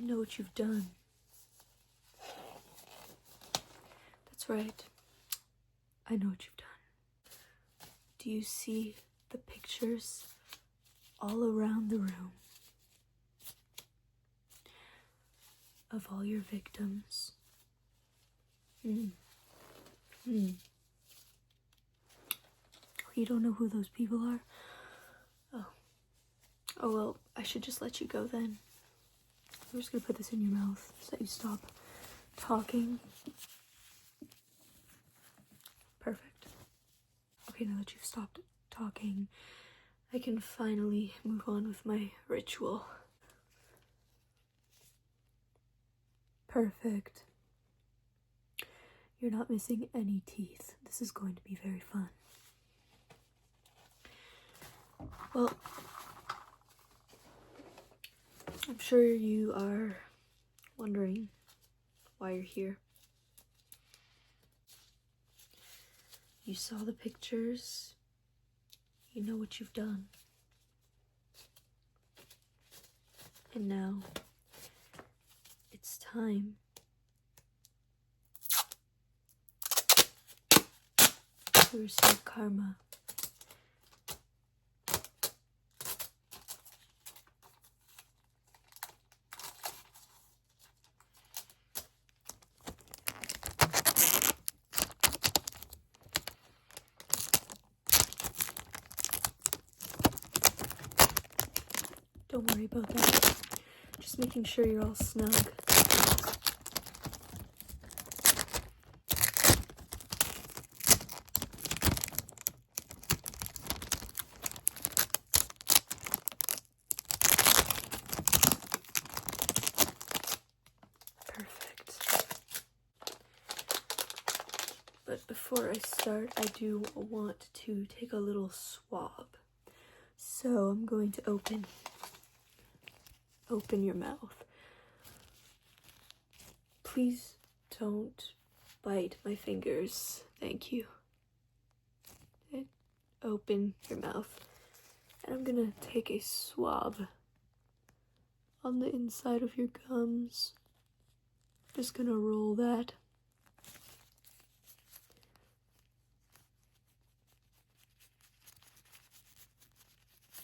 I know what you've done. That's right. I know what you've done. Do you see the pictures all around the room of all your victims? You don't know who those people are? Oh well, I should just let you go then. I'm just gonna put this in your mouth so that you stop talking. Perfect. Okay, now that you've stopped talking, I can finally move on with my ritual. Perfect. You're not missing any teeth. This is going to be very fun. Well, I'm sure you are wondering why you're here. You saw the pictures. You know what you've done. And now it's time to receive karma. Don't worry about that. Just making sure you're all snug. Perfect. But before I start, I do want to take a little swab. So I'm going to open your mouth. Please don't bite my fingers. Thank you. Open your mouth. And I'm gonna take a swab on the inside of your gums. Just gonna roll that.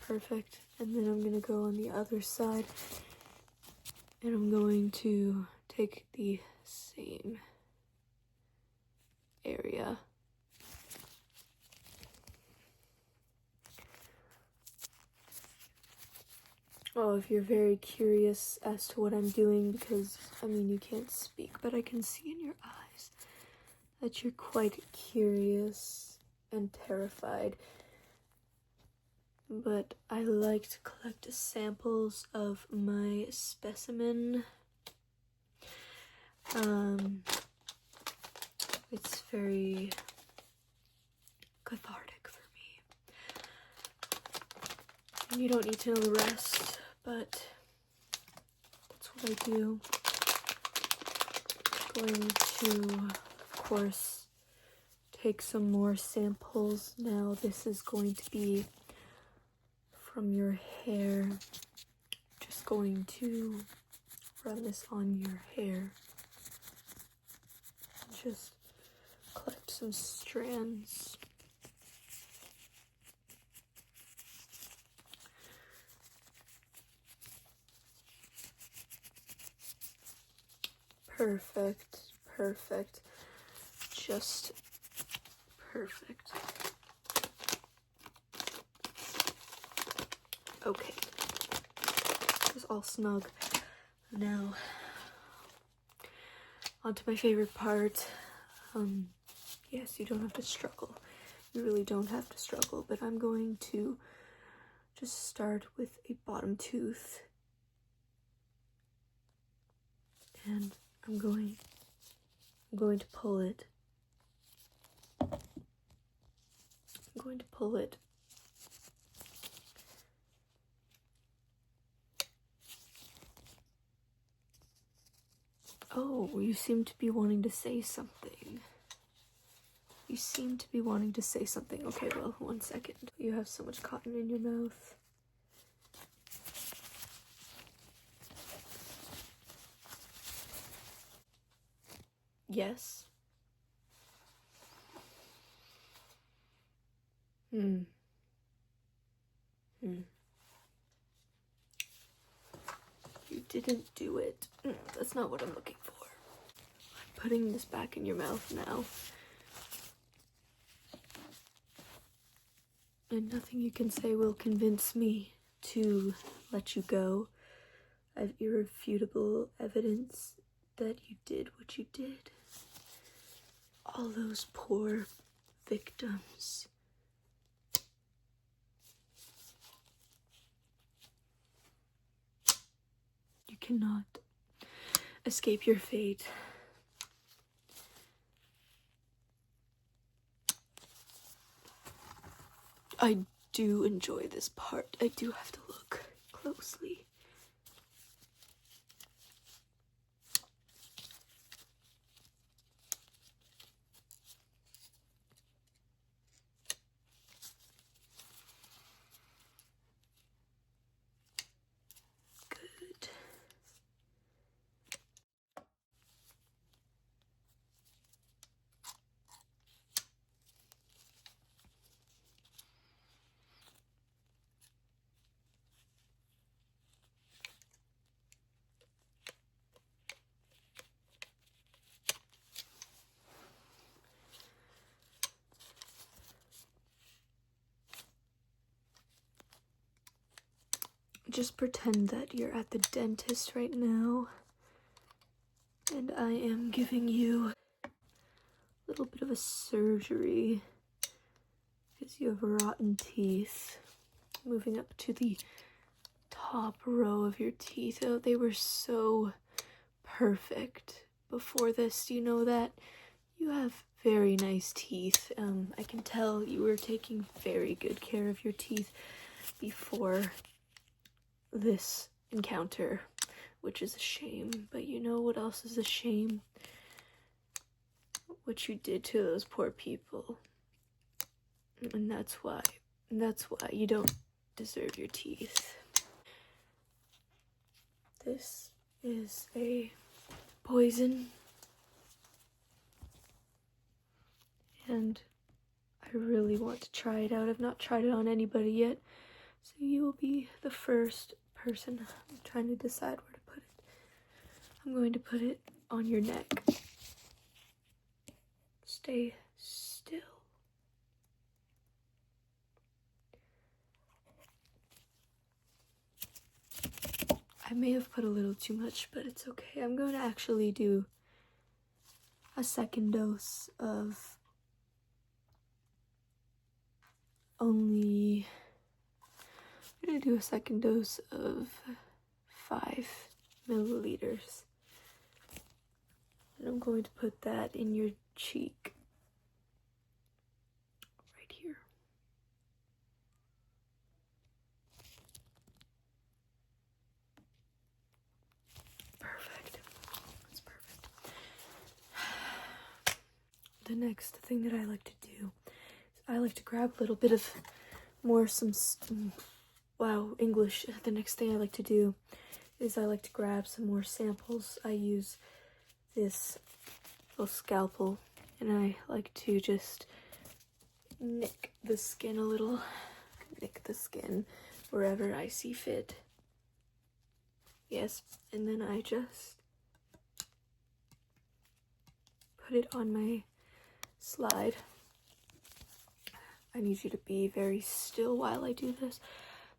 Perfect. And then I'm gonna go on the other side and I'm going to take the same area. Oh, if you're very curious as to what I'm doing, because, I mean, you can't speak, but I can see in your eyes that you're quite curious and terrified. But I like to collect samples of my specimen. It's very cathartic for me. And you don't need to know the rest, but that's what I do. I'm going to, of course, take some more samples. Now this is going to be from your hair. Just going to run this on your hair. Just collect some strands. Perfect, perfect. Just perfect. Okay, it's all snug. Now, on to my favorite part. Yes, you don't have to struggle. You really don't have to struggle, but I'm going to just start with a bottom tooth. And I'm going to pull it. I'm going to pull it. Oh, you seem to be wanting to say something. You seem to be wanting to say something. Okay, well, 1 second. You have so much cotton in your mouth. Yes. You didn't do it. That's not what I'm looking for. I'm putting this back in your mouth now. And nothing you can say will convince me to let you go. I have irrefutable evidence that you did what you did. All those poor victims. You cannot escape your fate. I do enjoy this part. I do have to look closely. Good. Just pretend that you're at the dentist right now, and I am giving you a little bit of a surgery because you have rotten teeth. Moving up to the top row of your teeth. Oh, they were so perfect before this. You know that? You have very nice teeth. I can tell you were taking very good care of your teeth before this encounter, which is a shame. But you know what else is a shame? What you did to those poor people. And that's why you don't deserve your teeth. This is a poison, and I really want to try it out. I've not tried it on anybody yet, so you will be the first person. I'm trying to decide where to put it. I'm going to put it on your neck. Stay still. I may have put a little too much, but it's okay. I'm going to actually do a second dose of I'm going to do a second dose of 5 milliliters. And I'm going to put that in your cheek. Right here. Perfect. That's perfect. The next thing that I like to do is I like to grab a little bit of English. The next thing I like to do is I like to grab some more samples. I use this little scalpel, and I like to just nick the skin a little. Nick the skin wherever I see fit. Yes, and then I just put it on my slide. I need you to be very still while I do this.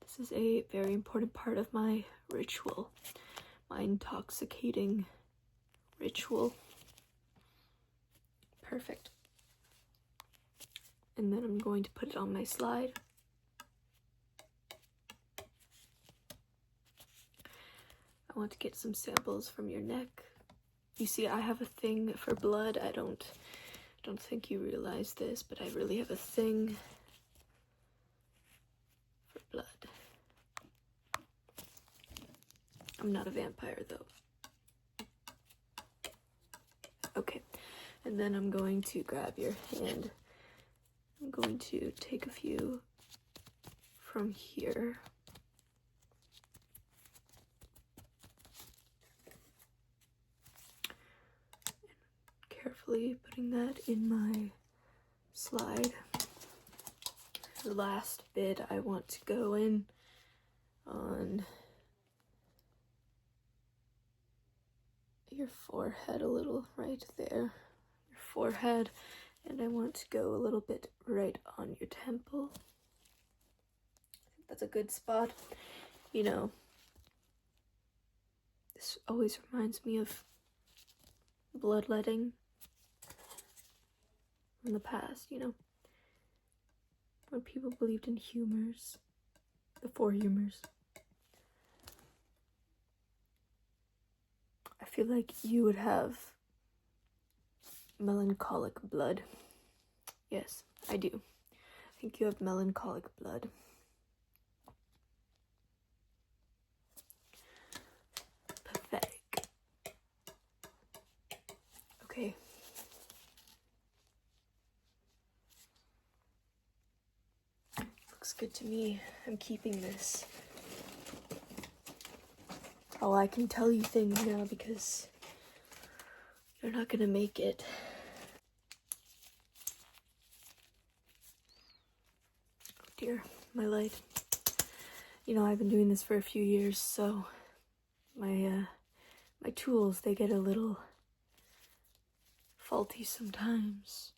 This is a very important part of my ritual, my intoxicating ritual. Perfect. And then I'm going to put it on my slide. I want to get some samples from your neck. You see, I have a thing for blood. I don't think you realize this, but I really have a thing for blood. I'm not a vampire, though. Okay, and then I'm going to grab your hand. I'm going to take a few from here. hopefully putting that in my slide. The last bit I want to go in on your forehead a little, right there, your forehead, and I want to go a little bit right on your temple. I think that's a good spot. You know, this always reminds me of bloodletting from the past, you know, when people believed in humors, the four humors. I feel like you would have melancholic blood. Yes, I do. I think you have melancholic blood. Pathetic. Okay. Looks good to me. I'm keeping this. Oh, I can tell you things now because you're not gonna make it. Oh dear, my light. You know, I've been doing this for a few years, so my tools, they get a little faulty sometimes.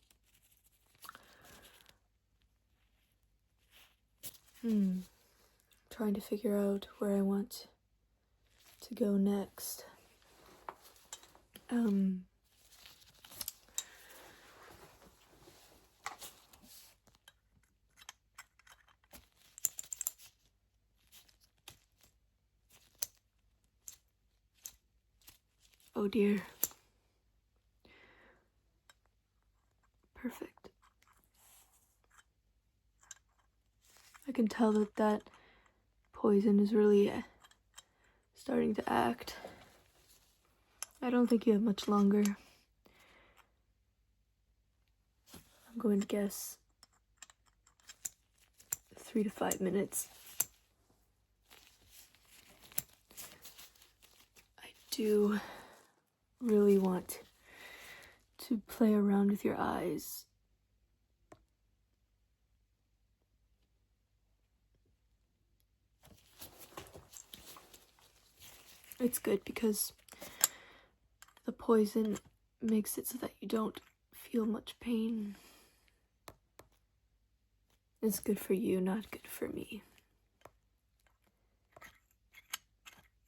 Trying to figure out where I want to go next. Oh dear. Perfect. I can tell that poison is really starting to act. I don't think you have much longer. I'm going to guess 3 to 5 minutes. I do really want to play around with your eyes. It's good because the poison makes it so that you don't feel much pain. It's good for you, not good for me.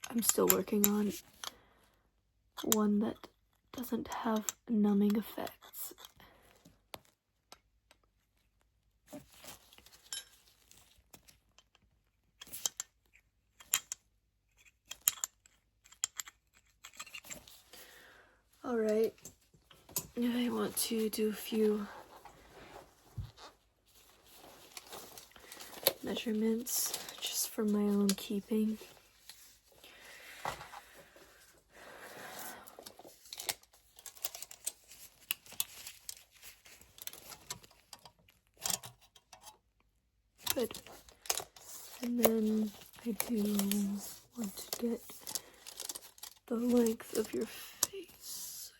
I'm still working on one that doesn't have numbing effects. Alright, I want to do a few measurements just for my own keeping. Good. And then I do want to get the length of your face. I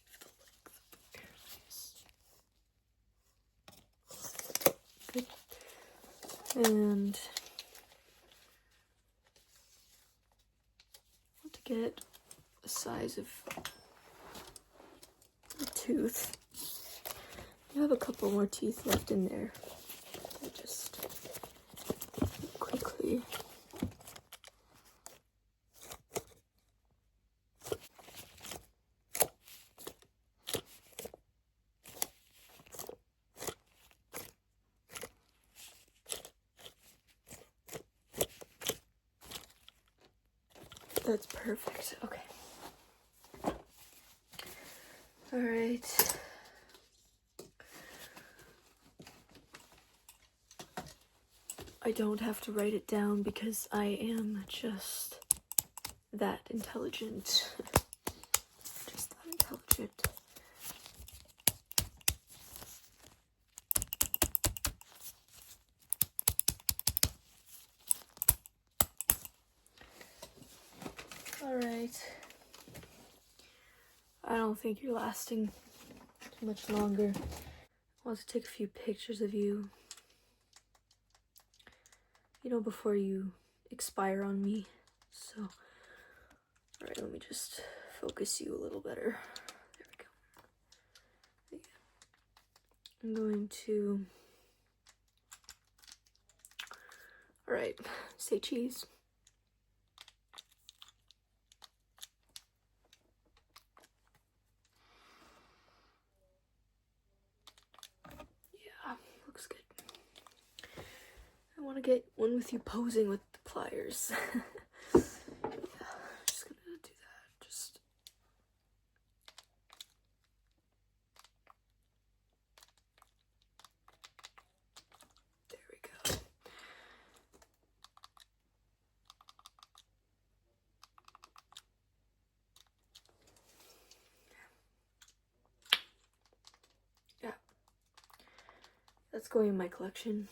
believe the length of your face. Good. And I want to get the size of the tooth. You have a couple more teeth left in there. Just quickly. That's perfect. Okay. All right. I don't have to write it down because I am just that intelligent. Just that intelligent. Alright. I don't think you're lasting much longer. I want to take a few pictures of you, you know, before you expire on me. So, alright, let me just focus you a little better. There we go. I'm going to, alright, say cheese. Yeah, looks good. I want to get one with you posing with the pliers. Yeah, just gonna do that. Just there we go. Yeah, that's going in my collection.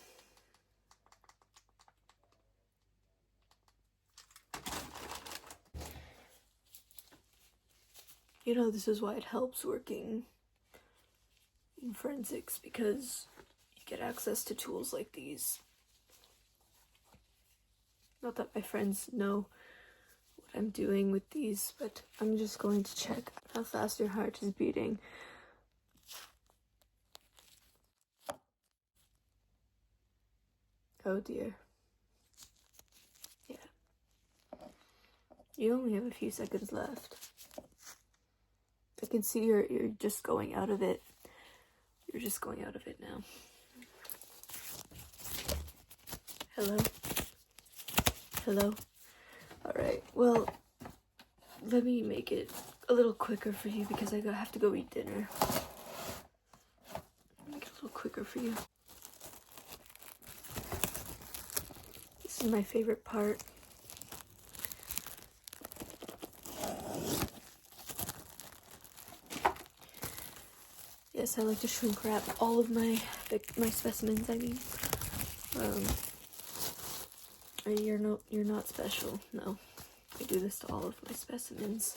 You know, this is why it helps working in forensics, because you get access to tools like these. Not that my friends know what I'm doing with these, but I'm just going to check how fast your heart is beating. Oh dear. Yeah. You only have a few seconds left. I can see you're just going out of it. You're just going out of it now. Hello? Hello? Alright, well, let me make it a little quicker for you because I have to go eat dinner. Make it a little quicker for you. This is my favorite part. Yes, I like to shrink wrap all of my specimens. I mean, you're not special. No, I do this to all of my specimens.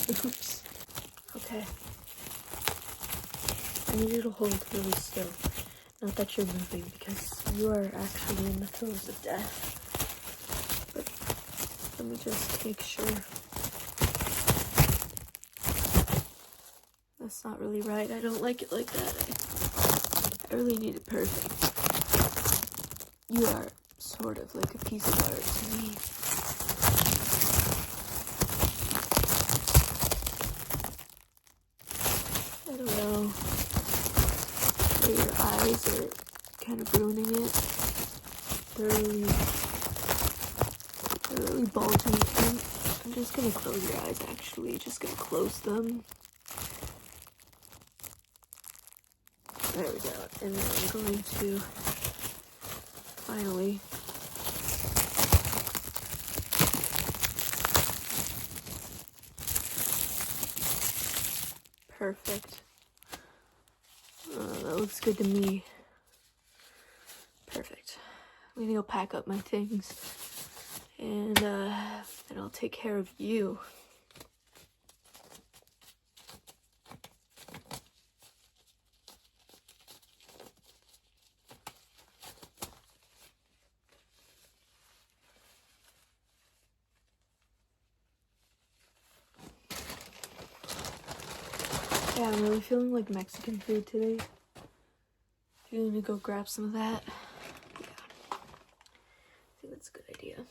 Oops. Okay. I need you to hold really still. Not that you're moving, because you are actually in the throes of death. Let me just make sure. That's not really right. I don't like it like that. I really need it perfect. You are sort of like a piece of art to me. I don't know. Or your eyes are kind of ruining it. They're really bulging. I'm just gonna close your eyes, actually. Just gonna close them. There we go. And then I'm going to finally perfect. That looks good to me. Perfect. I'm gonna go pack up my things. And I'll take care of you. Yeah, I'm really feeling like Mexican food today. Do you need to go grab some of that? Yeah. I think that's a good idea.